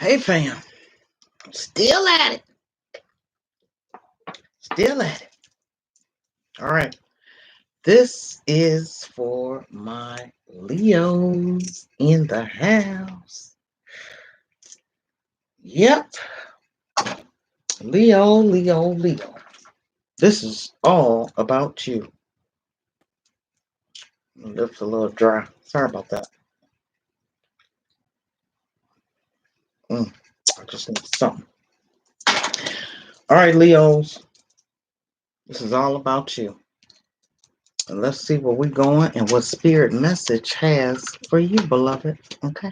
Hey fam, still at it. Still at it. All right. This is for my Leos in the house. Yep. Leo, Leo, Leo. This is all about you. Lips a little dry. Sorry about that. I just need something. All right, Leos. This is all about you. And let's see where we're going and what spirit message has for you, beloved. Okay.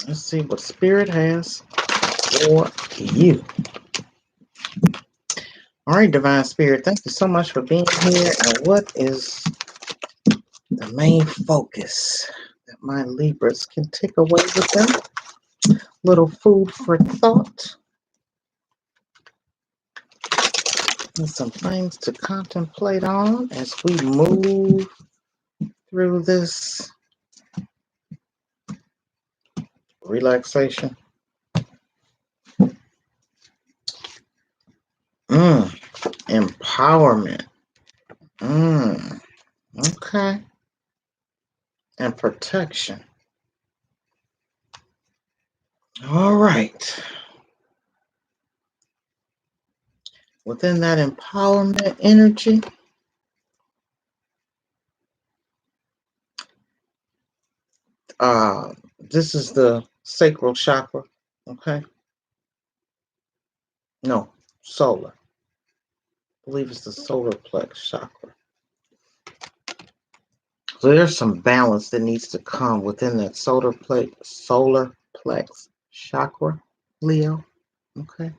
Let's see what spirit has for you. All right, Divine Spirit, thank you so much for being here. And what is the main focus that my Libras can take away with them? Little food for thought and some things to contemplate on as we move through this relaxation. Empowerment. Okay. And protection. All right. Within that empowerment energy, this is the sacral chakra. Okay. No, solar. I believe it's the solar plex chakra. So there's some balance that needs to come within that solar plex chakra, Leo. Okay.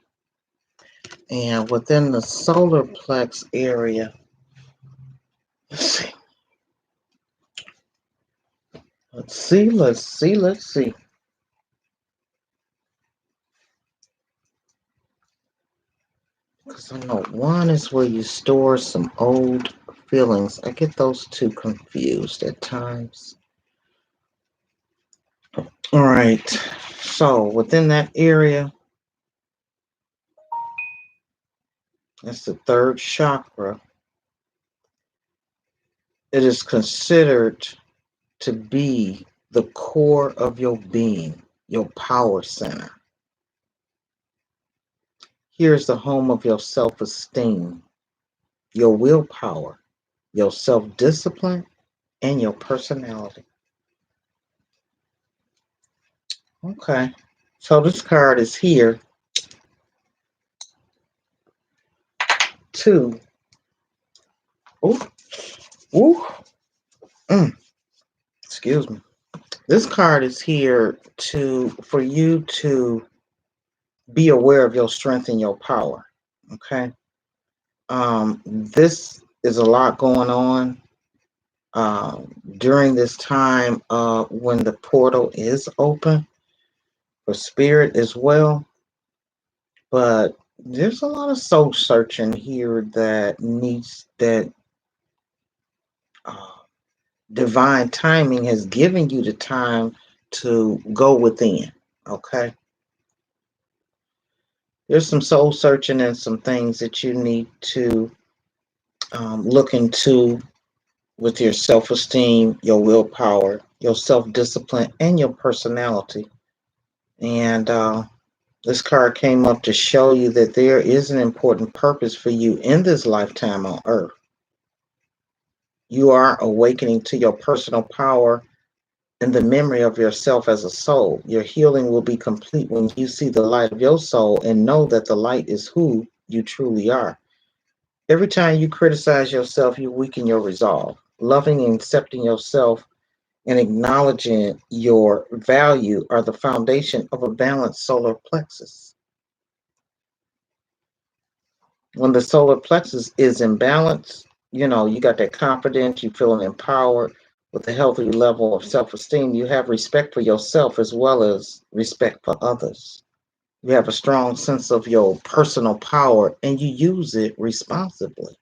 And within the solar plex area, let's see. Let's see. Because I know one is where you store some old feelings. I get those two confused at times. All right. So within that area, that's the third chakra. It is considered to be the core of your being, your power center. Here's the home of your self-esteem, your willpower, your self-discipline, and your personality. Okay. So this card is here to excuse me. This card is here for you to be aware of your strength and your power. Okay. This is a lot going on during this time when the portal is open for spirit as well. But there's a lot of soul searching here that needs that divine timing has given you the time to go within. Okay. There's some soul searching and some things that you need to look into with your self-esteem, your willpower, your self-discipline, and your personality. And this card came up to show you that there is an important purpose for you in this lifetime on Earth. You are awakening to your personal power and the memory of yourself as a soul. Your healing will be complete when you see the light of your soul and know that the light is who you truly are. Every time you criticize yourself, you weaken your resolve. Loving and accepting yourself and acknowledging your value are the foundation of a balanced solar plexus. When the solar plexus is in balance, you got that confidence, you feeling empowered with a healthy level of self-esteem. You have respect for yourself as well as respect for others. You have a strong sense of your personal power and you use it responsibly.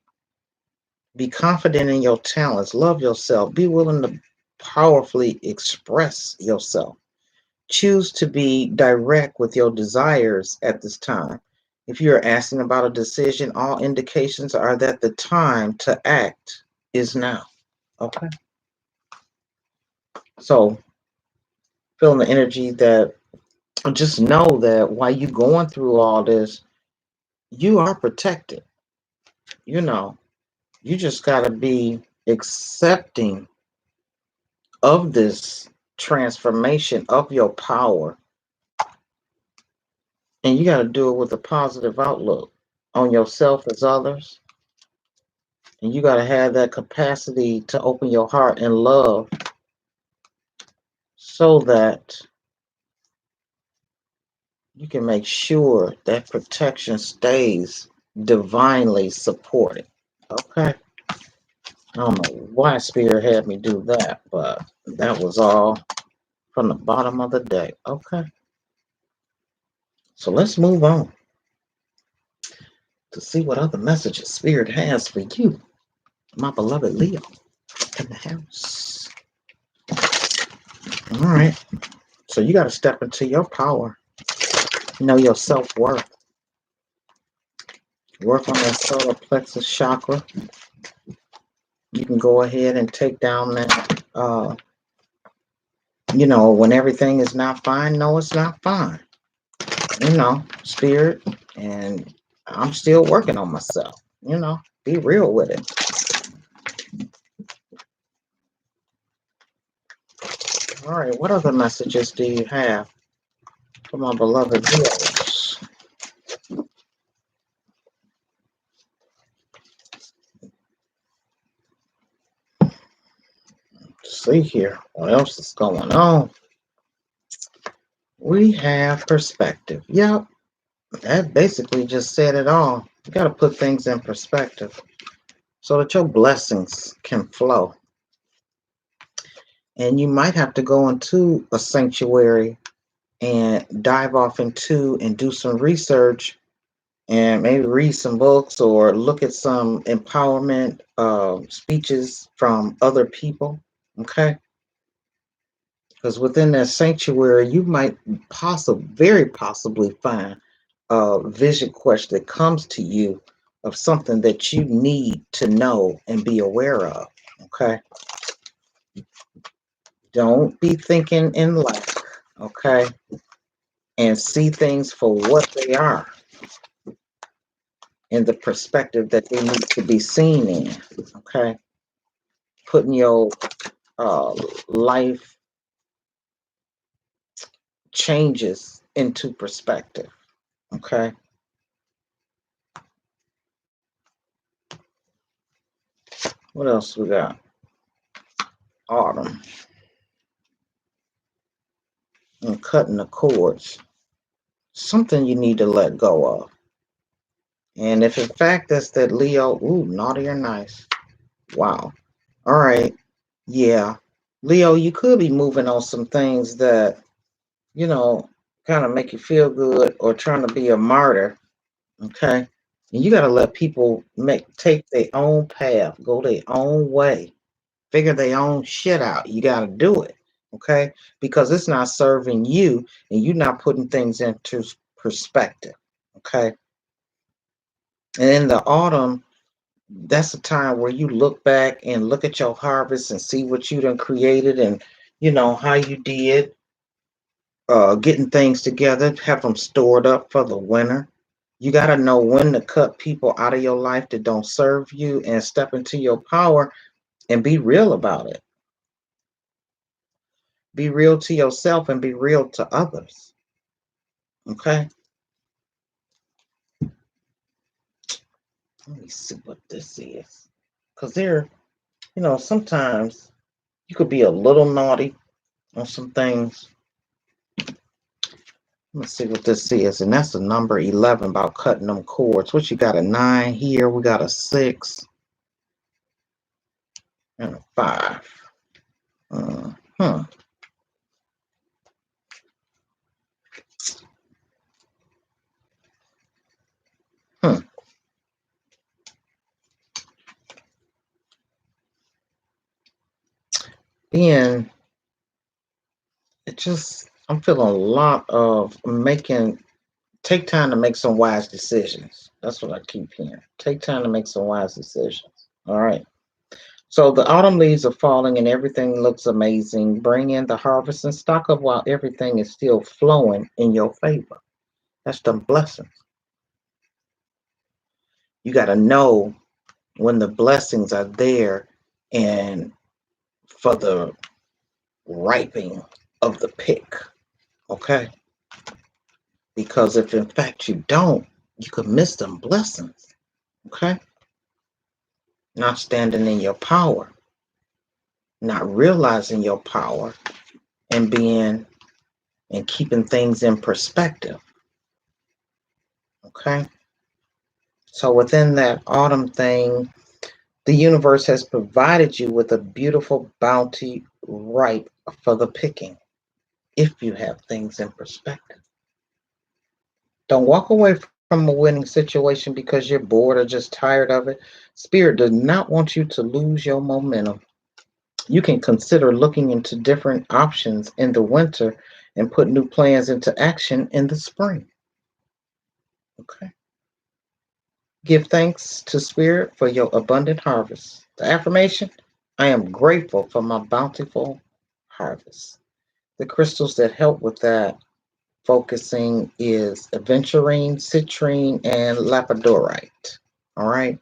Be confident in your talents. Love yourself. Be willing to powerfully express yourself. Choose to be direct with your desires at this time. If you're asking about a decision, all indications are that the time to act is now. Okay. So, feeling the energy that just know that while you going through all this, you are protected. You know, you just got to be accepting of this transformation of your power, and you got to do it with a positive outlook on yourself as others, and you got to have that capacity to open your heart and love so that you can make sure that protection stays divinely supported. Okay. I don't know why Spirit had me do that, but that was all from the bottom of the deck. Okay. So let's move on to see what other messages Spirit has for you, my beloved Leo, in the house. All right. So you got to step into your power, know your self worth, work on that solar plexus chakra. You can go ahead and take down that, when everything is not fine, no, it's not fine. Spirit, and I'm still working on myself. Be real with it. All right, what other messages do you have for my beloved viewers? Let's see here, what else is going on? We have perspective. Yep, that basically just said it all. You got to put things in perspective so that your blessings can flow. And you might have to go into a sanctuary and dive off into and do some research and maybe read some books or look at some empowerment speeches from other people. Okay. Because within that sanctuary, you might very possibly find a vision quest that comes to you of something that you need to know and be aware of. Okay. Don't be thinking in lack. Okay. And see things for what they are in the perspective that they need to be seen in. Okay. Putting your life changes into perspective. Okay. What else we got? Autumn. And cutting the cords. Something you need to let go of. And if in fact that's that Leo, ooh, naughty or nice. Wow. All right. Yeah. Leo, you could be moving on some things that, kind of make you feel good or trying to be a martyr. Okay. And you got to let people take their own path, go their own way, figure their own shit out. You got to do it. Okay. Because it's not serving you and you're not putting things into perspective. Okay. And in the autumn, that's a time where you look back and look at your harvest and see what you done created and, how you did getting things together, have them stored up for the winter. You got to know when to cut people out of your life that don't serve you and step into your power and be real about it. Be real to yourself and be real to others. Okay? Let me see what this is. Because sometimes you could be a little naughty on some things. Let's see what this is. And that's the number 11 about cutting them cords. What you got, a 9 here? We got a 6 and a 5. Hmm. Hmm. being, I'm feeling a lot of take time to make some wise decisions. That's what I keep hearing. Take time to make some wise decisions. All right. So the autumn leaves are falling and everything looks amazing. Bring in the harvest and stock up while everything is still flowing in your favor. That's the blessings. You got to know when the blessings are there and for the ripening of the pick. Okay. Because if in fact you don't, you could miss them blessings. Okay. Not standing in your power, not realizing your power, and keeping things in perspective. Okay. So within that autumn thing, the universe has provided you with a beautiful bounty ripe for the picking if you have things in perspective. Don't walk away from a winning situation because you're bored or just tired of it. Spirit does not want you to lose your momentum. You can consider looking into different options in the winter and put new plans into action in the spring. Okay. Give thanks to Spirit for your abundant harvest. The affirmation: I am grateful for my bountiful harvest. The crystals that help with that focusing is aventurine, citrine, and labradorite. All right.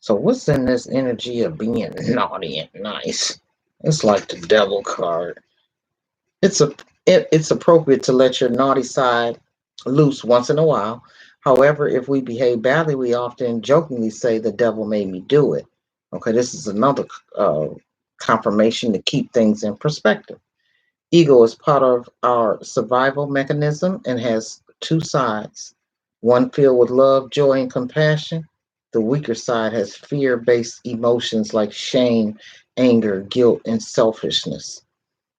So what's in this energy of being naughty and nice? It's like the devil card. It's it's appropriate to let your naughty side loose once in a while. However, if we behave badly, we often jokingly say the devil made me do it. Okay, this is another uh, confirmation to keep things in perspective. Ego is part of our survival mechanism and has two sides. One filled with love, joy, and compassion. The weaker side has fear-based emotions like shame, anger, guilt, and selfishness.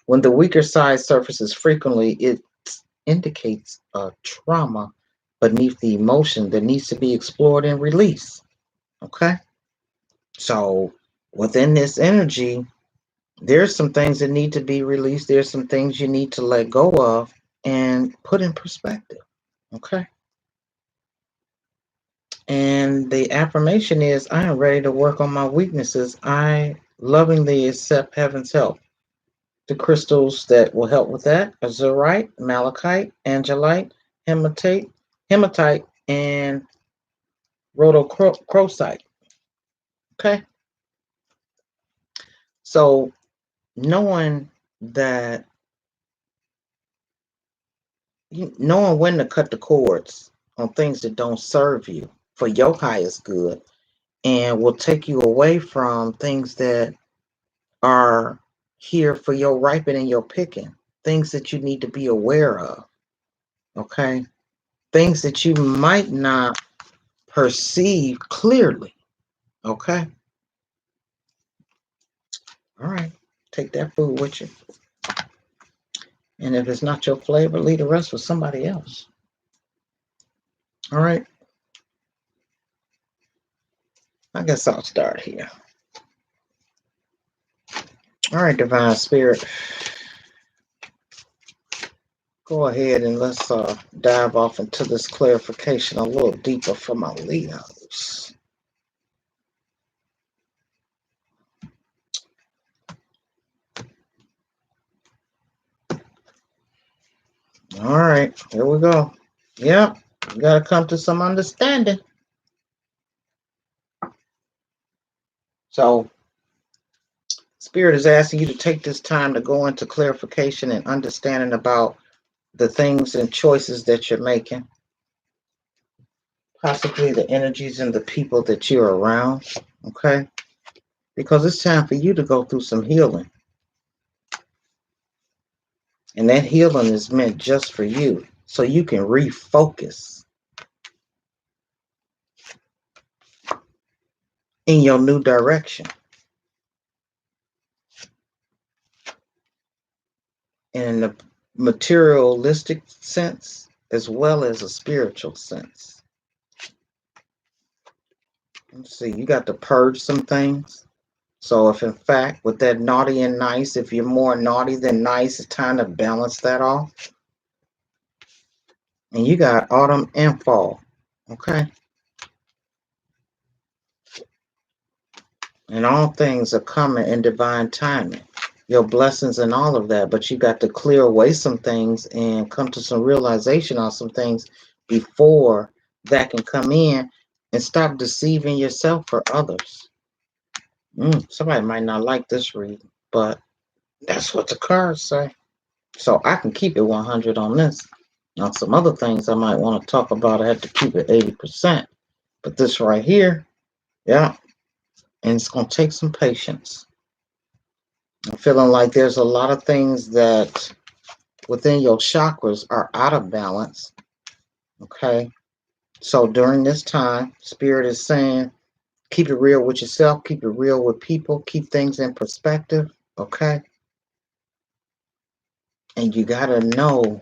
When the weaker side surfaces frequently, it indicates a trauma beneath the emotion that needs to be explored and released. Okay? So within this energy, there's some things that need to be released. There's some things you need to let go of and put in perspective. Okay? And the affirmation is I am ready to work on my weaknesses. I lovingly accept heaven's help. The crystals that will help with that are azurite, malachite, angelite, hematite, and rhodochrosite. Okay, so knowing that, knowing when to cut the cords on things that don't serve you for your highest good, and will take you away from things that are here for your ripening, your picking, things that you need to be aware of. Okay, things that you might not perceive clearly. Okay. All right. Take that food with you. And if it's not your flavor, leave the rest with somebody else. All right. I guess I'll start here. All right, Divine Spirit. Go ahead and let's dive off into this clarification a little deeper for my Leos. All right, here we go. Yep, you got to come to some understanding. So, Spirit is asking you to take this time to go into clarification and understanding about the things and choices that you're making, possibly the energies and the people that you're around, okay? Because it's time for you to go through some healing. And that healing is meant just for you, so you can refocus in your new direction, in the materialistic sense as well as a spiritual sense. Let's see, you got to purge some things. So if in fact with that naughty and nice, if you're more naughty than nice, it's time to balance that off. And you got autumn and fall. Okay. And all things are coming in divine timing. Your blessings and all of that, but you got to clear away some things and come to some realization on some things before that can come in, and stop deceiving yourself for others. Somebody might not like this read, but that's what the cards say. So I can keep it 100 on this. Now, some other things I might want to talk about, I have to keep it 80%. But this right here, yeah, and it's going to take some patience. I'm feeling like there's a lot of things that within your chakras are out of balance. Okay. So during this time, Spirit is saying, keep it real with yourself, keep it real with people, keep things in perspective. Okay. And you got to know,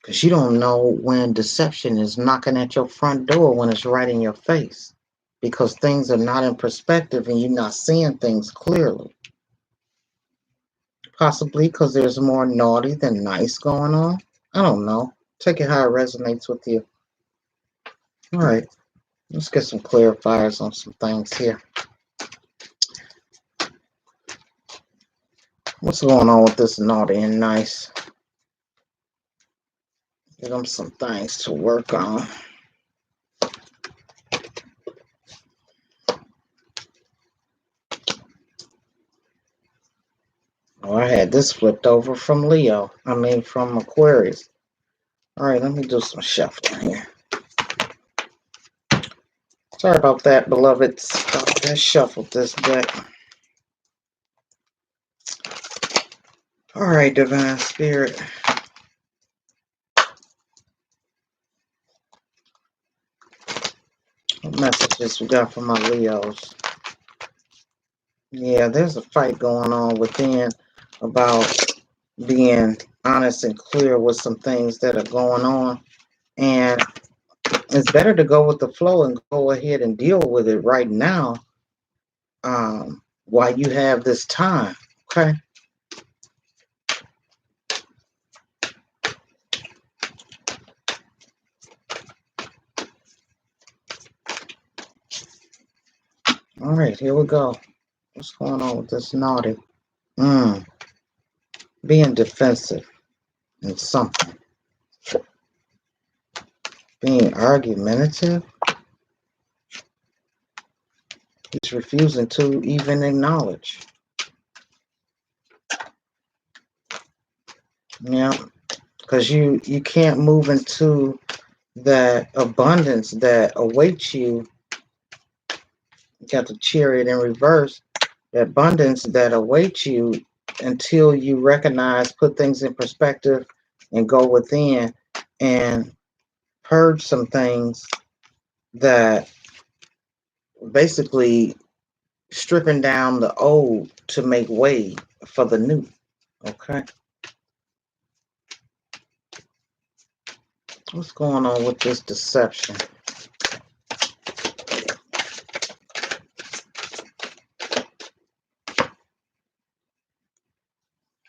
because you don't know when deception is knocking at your front door when it's right in your face, because things are not in perspective and you're not seeing things clearly. Possibly because there's more naughty than nice going on. I don't know. Take it how it resonates with you. All right. Let's get some clarifiers on some things here. What's going on with this naughty and nice? Give them some things to work on. Oh, I had this flipped over from Leo. From Aquarius. All right, let me do some shuffling here. Sorry about that, beloveds. I shuffled this deck. All right, Divine Spirit. What messages we got from my Leos? Yeah, there's a fight going on within about being honest and clear with some things that are going on. And it's better to go with the flow and go ahead and deal with it right now, while you have this time. Okay. All right, here we go. What's going on with this naughty? Being defensive in something. Being argumentative. He's refusing to even acknowledge. Yeah, because you can't move into that abundance that awaits you. You got the Chariot in reverse. The abundance that awaits you until you recognize, put things in perspective, and go within and purge some things that basically stripping down the old to make way for the new. Okay. What's going on with this deception?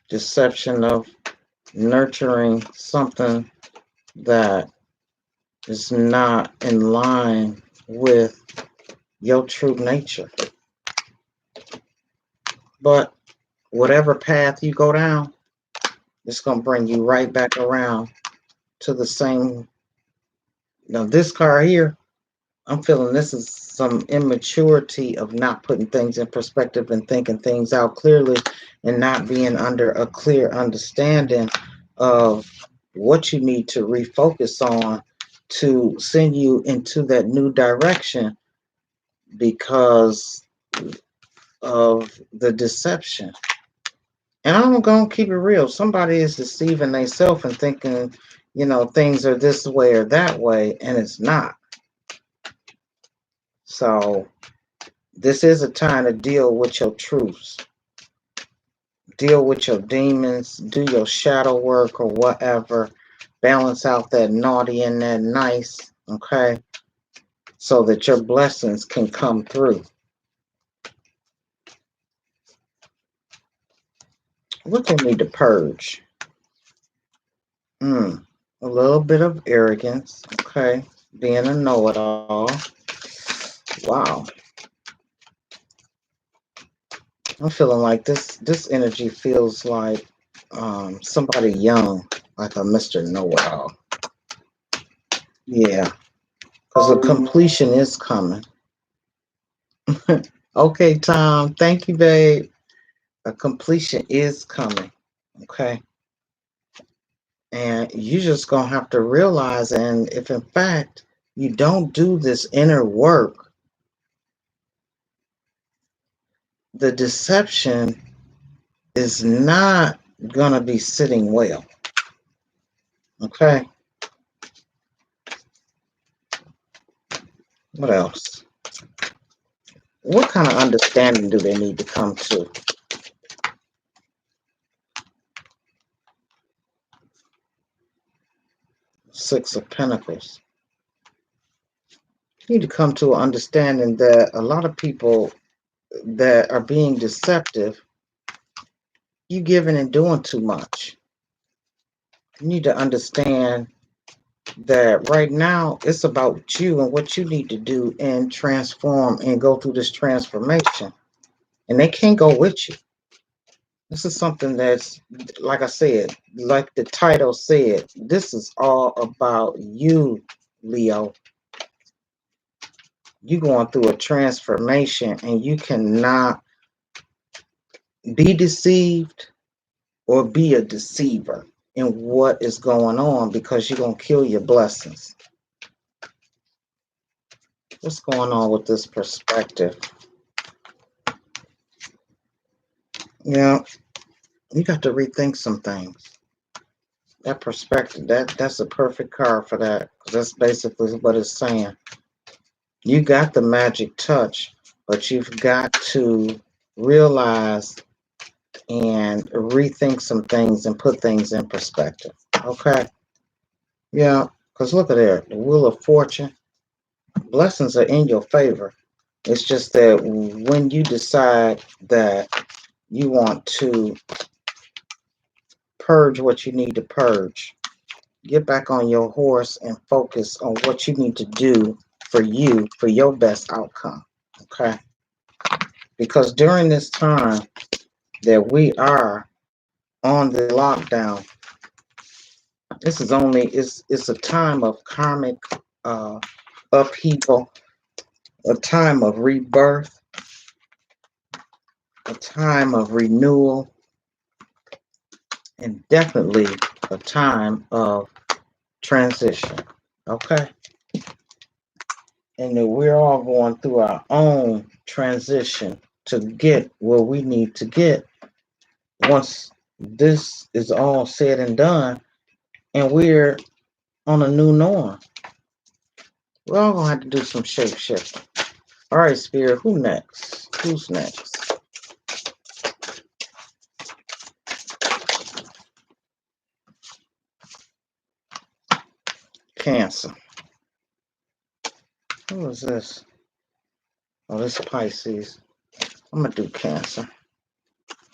Deception of nurturing something that is not in line with your true nature. But whatever path you go down, it's going to bring you right back around to the same. Now, this card here, I'm feeling this is some immaturity of not putting things in perspective and thinking things out clearly and not being under a clear understanding of what you need to refocus on to send you into that new direction because of the deception. And I'm going to keep it real. Somebody is deceiving themselves and thinking, things are this way or that way, and it's not. So this is a time to deal with your truths. Deal with your demons. Do your shadow work or whatever. Balance out that naughty and that nice, okay? So that your blessings can come through. what they need to purge? A little bit of arrogance, okay? Being a know-it-all. Wow. I'm feeling like this energy feels like somebody young, like a Mr. Know-it-all. Yeah, because the completion is coming. Okay, Tom. Thank you, babe. A completion is coming. Okay. And you just gonna have to realize, and if in fact you don't do this inner work, the deception is not gonna be sitting well. Okay. What else? What kind of understanding do they need to come to? Six of Pentacles. You need to come to an understanding that a lot of people that are being deceptive, you giving and doing too much. You need to understand that right now it's about you and what you need to do and transform and go through this transformation. And they can't go with you. This is something that's, like I said, like the title said, this is all about you, Leo. You're going through a transformation and you cannot be deceived or be a deceiver in what is going on, because you're going to kill your blessings. What's going on with this perspective? Yeah, you got to rethink some things. That perspective, that's a perfect card for that, because that's basically what it's saying. You got the magic touch, but you've got to realize and rethink some things and put things in perspective. Okay? Yeah, because look at there, the Wheel of Fortune. Blessings are in your favor. It's just that when you decide that you want to purge what you need to purge, get back on your horse and focus on what you need to do for you, for your best outcome. Okay? Because during this time that we are on the lockdown, this is only it's a time of karmic upheaval, a time of rebirth, a time of renewal, and definitely a time of transition. Okay? And that we're all going through our own transition to get where we need to get once this is all said and done and we're on a new norm. We're all gonna have to do some shape shifting. All right, Spirit, who next? Who's next? Cancer. Who is this? Oh, this is Pisces. I'm gonna do Cancer.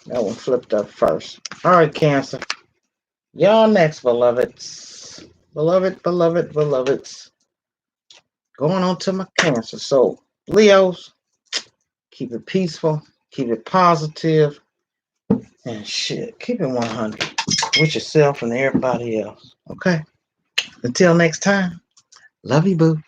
That one flipped up first. All right, Cancer. Y'all next, beloveds. Beloveds. Going on to my Cancer. So, Leos, keep it peaceful, keep it positive, and shit, keep it 100 with yourself and everybody else. Okay? Until next time, love you, boo.